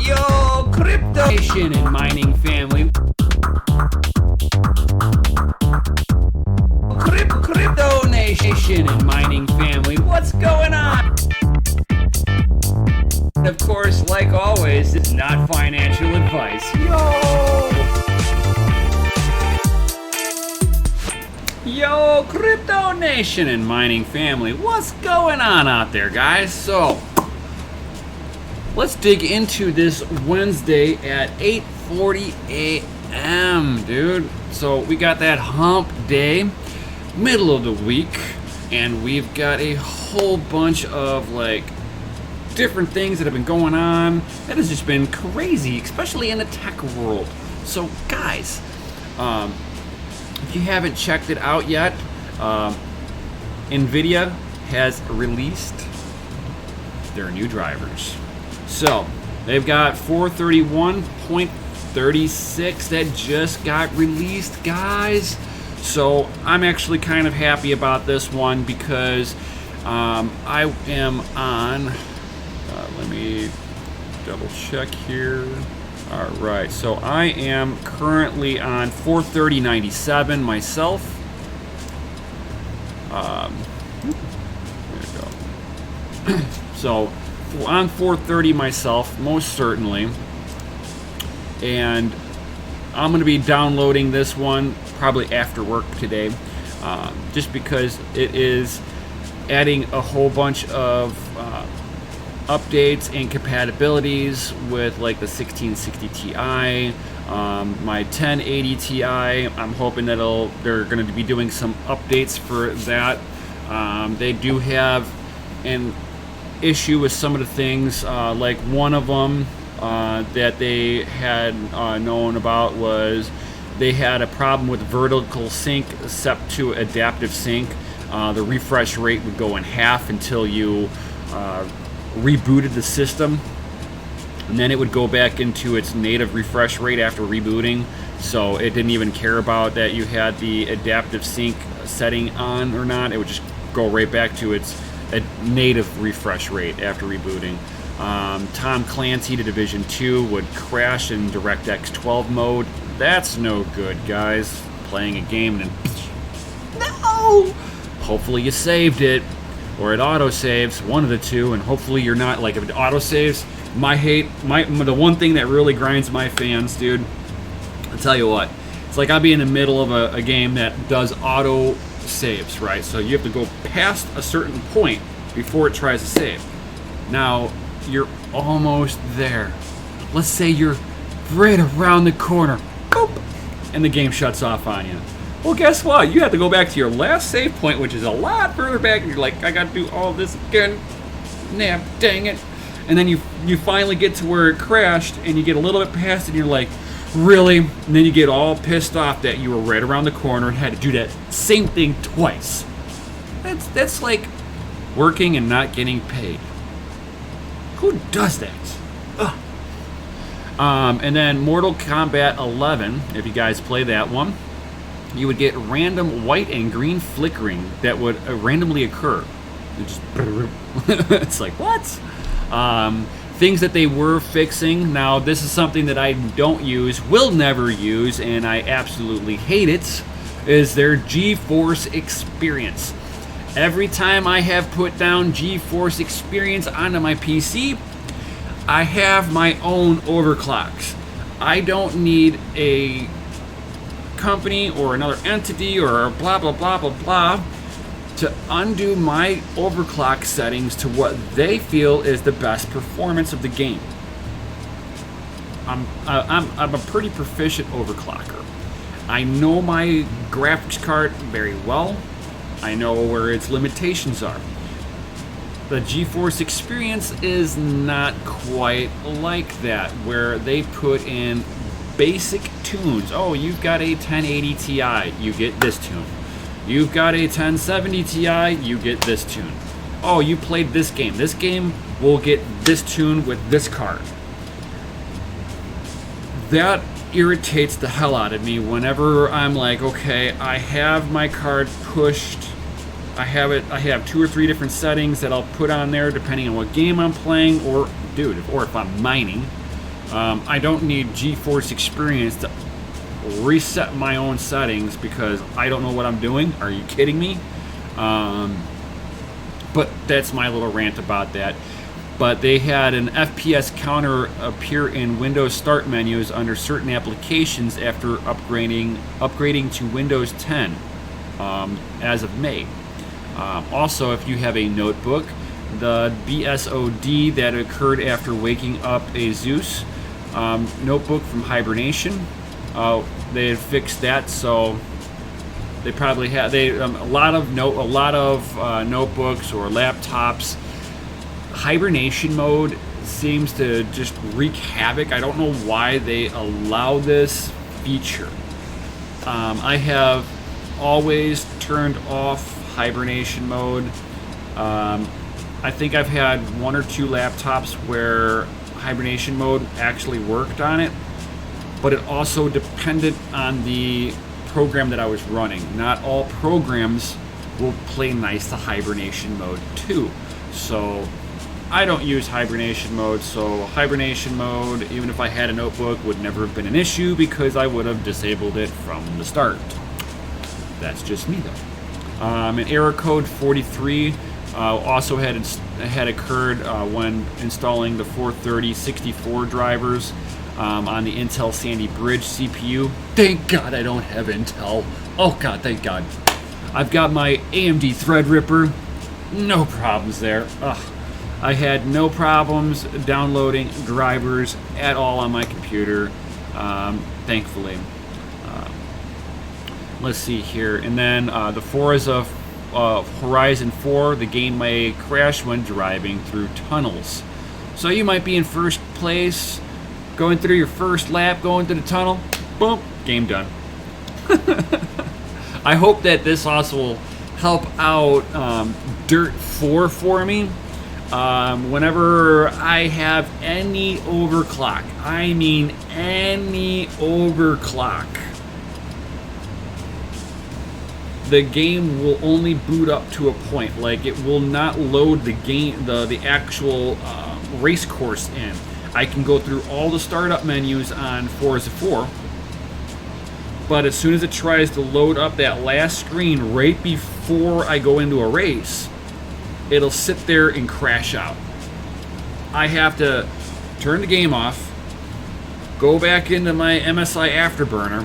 Yo, crypto nation and mining family. Crypto nation and mining family. What's going on? And of course, like always, it's not financial advice. Yo, crypto nation and mining family. What's going on out there, guys? So, let's dig into this Wednesday at 8:40 a.m., dude. So we got that hump day, middle of the week, and we've got a whole bunch of like different things that have been going on. That has just been crazy, especially in the tech world. So guys, if you haven't checked it out yet, Nvidia has released their new drivers. So they've got 431.36 that just got released, guys. So I'm actually kind of happy about this one because I am on, let me double check here. All right, so I am currently on 430.97 myself. There we go. So on 430 myself, most certainly, and I'm going to be downloading this one probably after work today, just because it is adding a whole bunch of updates and compatibilities with like the 1660 Ti, my 1080 Ti. I'm hoping that they're going to be doing some updates for that. They do have an issue with some of the things, like one of them that they had known about was they had a problem with vertical sync set to adaptive sync. The refresh rate would go in half until you rebooted the system, and then it would go back into its native refresh rate after rebooting. So it didn't even care about that you had the adaptive sync setting on or not. It would just go right back to its a native refresh rate after rebooting. Tom Clancy to Division 2 would crash in DirectX 12 mode. That's no good, guys. Playing a game and no! Hopefully you saved it, or it auto-saves, one of the two, and hopefully you're not, like, if it auto-saves, the one thing that really grinds my fans, dude, I'll tell you what, it's like I'll be in the middle of a game that does auto saves, right? So you have to go past a certain point before it tries to save. Now you're almost there. Let's say you're right around the corner, boop, and the game shuts off on you. Well, guess what? You have to go back to your last save point, which is a lot further back, and you're like, I gotta do all this again. Nah, dang it. And then you finally get to where it crashed, and you get a little bit past it, and you're like, really? And then you get all pissed off that you were right around the corner and had to do that same thing twice. That's like working and not getting paid. Who does that? Ugh. And then Mortal Kombat 11, if you guys play that one, you would get random white and green flickering that would randomly occur. It just it's like, what? Things that they were fixing. Now, this is something that I don't use, will never use, and I absolutely hate it, is their GeForce experience. Every time I have put down GeForce experience onto my PC, I have my own overclocks. I don't need a company or another entity or blah, blah, blah, blah, blah to undo my overclock settings to what they feel is the best performance of the game. I'm a pretty proficient overclocker. I know my graphics card very well. I know where its limitations are. The GeForce experience is not quite like that, where they put in basic tunes. Oh, you've got a 1080 Ti, you get this tune. You've got a 1070 Ti, you get this tune. Oh, you played this game. This game will get this tune with this card. That irritates the hell out of me whenever I'm like, okay, I have my card pushed. I have 2 or 3 different settings that I'll put on there depending on what game I'm playing, or if I'm mining. I don't need GeForce Experience to reset my own settings because I don't know what I'm doing. Are you kidding me? But that's my little rant about that. But they had an FPS counter appear in Windows Start menus under certain applications after upgrading to Windows 10 as of May. Also, if you have a notebook, the BSOD that occurred after waking up a Zeus notebook from hibernation, they had fixed that, so they probably had a lot of notebooks or laptops. Hibernation mode seems to just wreak havoc. I don't know why they allow this feature. I have always turned off hibernation mode. I think I've had 1 or 2 laptops where hibernation mode actually worked on it, but it also depended on the program that I was running. Not all programs will play nice to hibernation mode too. So I don't use hibernation mode, so hibernation mode, even if I had a notebook, would never have been an issue because I would have disabled it from the start. That's just me though. An error code 43 also had occurred when installing the 430-64 drivers on the Intel Sandy Bridge CPU. Thank God I don't have Intel. Oh God, thank God. I've got my AMD Threadripper. No problems there. Ugh. I had no problems downloading drivers at all on my computer, thankfully. Let's see here. And then the Forza Horizon 4, the game may crash when driving through tunnels. So you might be in first place, going through your first lap, going through the tunnel, boom, game done. I hope that this also will help out Dirt 4 for me. Whenever I have any overclock, I mean any overclock, the game will only boot up to a point. Like, it will not load the game, the actual race course in. I can go through all the startup menus on Forza 4, but as soon as it tries to load up that last screen right before I go into a race, it'll sit there and crash out. I have to turn the game off, go back into my MSI Afterburner,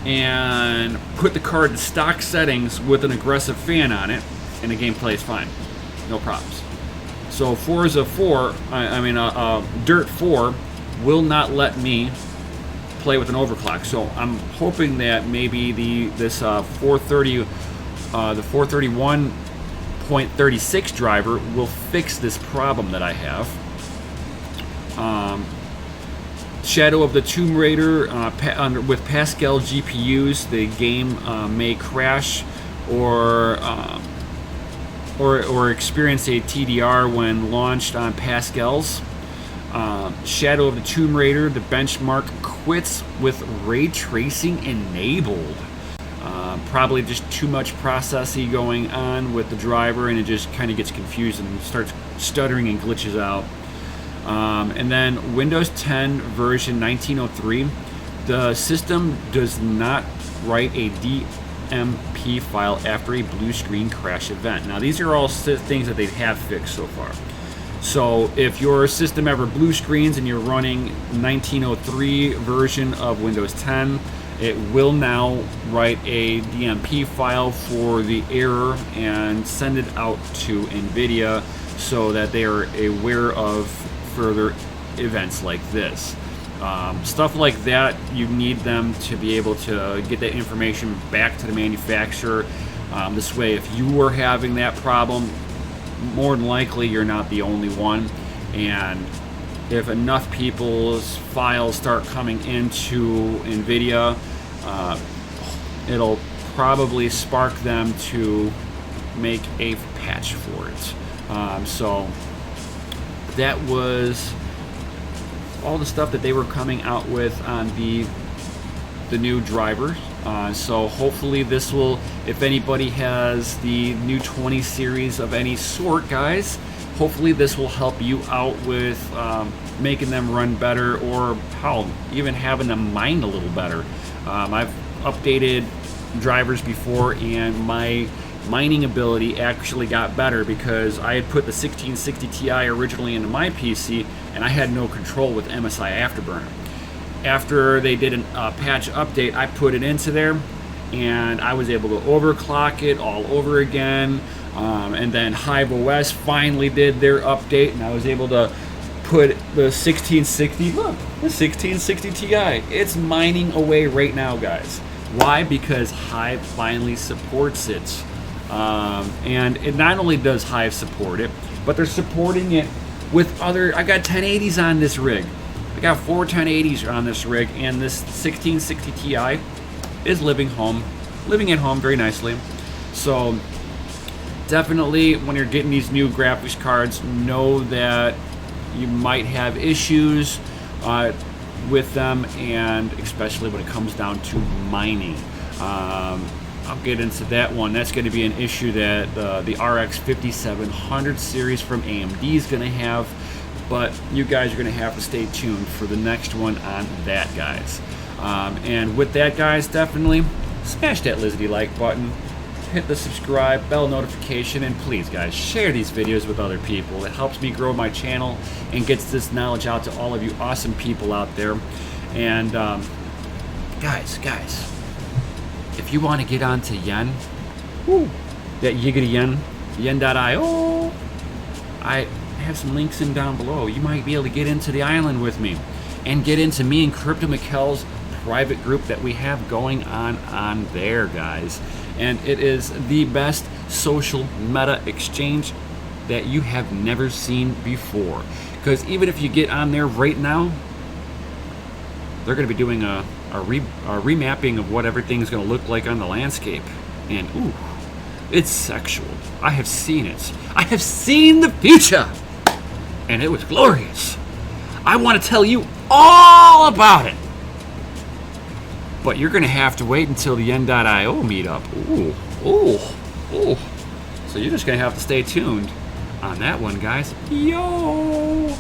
and put the card to stock settings with an aggressive fan on it, and the game plays fine. No problems. So Forza 4, Dirt 4 will not let me play with an overclock. So I'm hoping that maybe the 431.36 driver will fix this problem that I have. Shadow of the Tomb Raider with Pascal GPUs, the game may crash or experience a TDR when launched on Pascals. Shadow of the Tomb Raider, the benchmark quits with ray tracing enabled. Probably just too much processing going on with the driver, and it just kind of gets confused and starts stuttering and glitches out. And then Windows 10 version 1903, the system does not write a DMP file after a blue screen crash event. Now, these are all things that they have fixed so far. So if your system ever blue screens and you're running 1903 version of Windows 10, it will now write a DMP file for the error and send it out to Nvidia so that they are aware of further events like this. Stuff like that, you need them to be able to get that information back to the manufacturer. This way, if you were having that problem, more than likely you're not the only one, and if enough people's files start coming into Nvidia, it'll probably spark them to make a patch for it. So that was all the stuff that they were coming out with on the new drivers. So hopefully this will, if anybody has the new 20 series of any sort, guys, hopefully this will help you out with making them run better, or hell, even having them mine a little better. I've updated drivers before, and my mining ability actually got better because I had put the 1660 Ti originally into my PC, and I had no control with MSI Afterburner. After they did a patch update, I put it into there, and I was able to overclock it all over again. And then Hive OS finally did their update, and I was able to put the 1660, look, the 1660 Ti. It's mining away right now, guys. Why? Because Hive finally supports it. And it not only does Hive support it, but they're supporting it with other, I got 1080s on this rig. I got 4 1080s on this rig, and this 1660 Ti is living at home very nicely. So definitely, when you're getting these new graphics cards, know that you might have issues with them, and especially when it comes down to mining. I'll get into that one. That's going to be an issue that the RX 5700 series from AMD is going to have, but you guys are going to have to stay tuned for the next one on that, guys. And with that, guys, definitely smash that Lizzie like button, hit the subscribe, bell notification, and please, guys, share these videos with other people. It helps me grow my channel and gets this knowledge out to all of you awesome people out there. And guys, if you want to get onto Yen, that Yiggity Yen, yen.io, I have some links in down below. You might be able to get into the island with me and get into me and Crypto Mikkel's private group that we have going on there, guys. And it is the best social meta exchange that you have never seen before. Because even if you get on there right now, they're going to be doing a remapping of what everything's going to look like on the landscape. And ooh, it's sexual. I have seen it. I have seen the future, and it was glorious. I want to tell you all about it. But you're going to have to wait until the yen.io meetup. Ooh. So you're just going to have to stay tuned on that one, guys. Yo!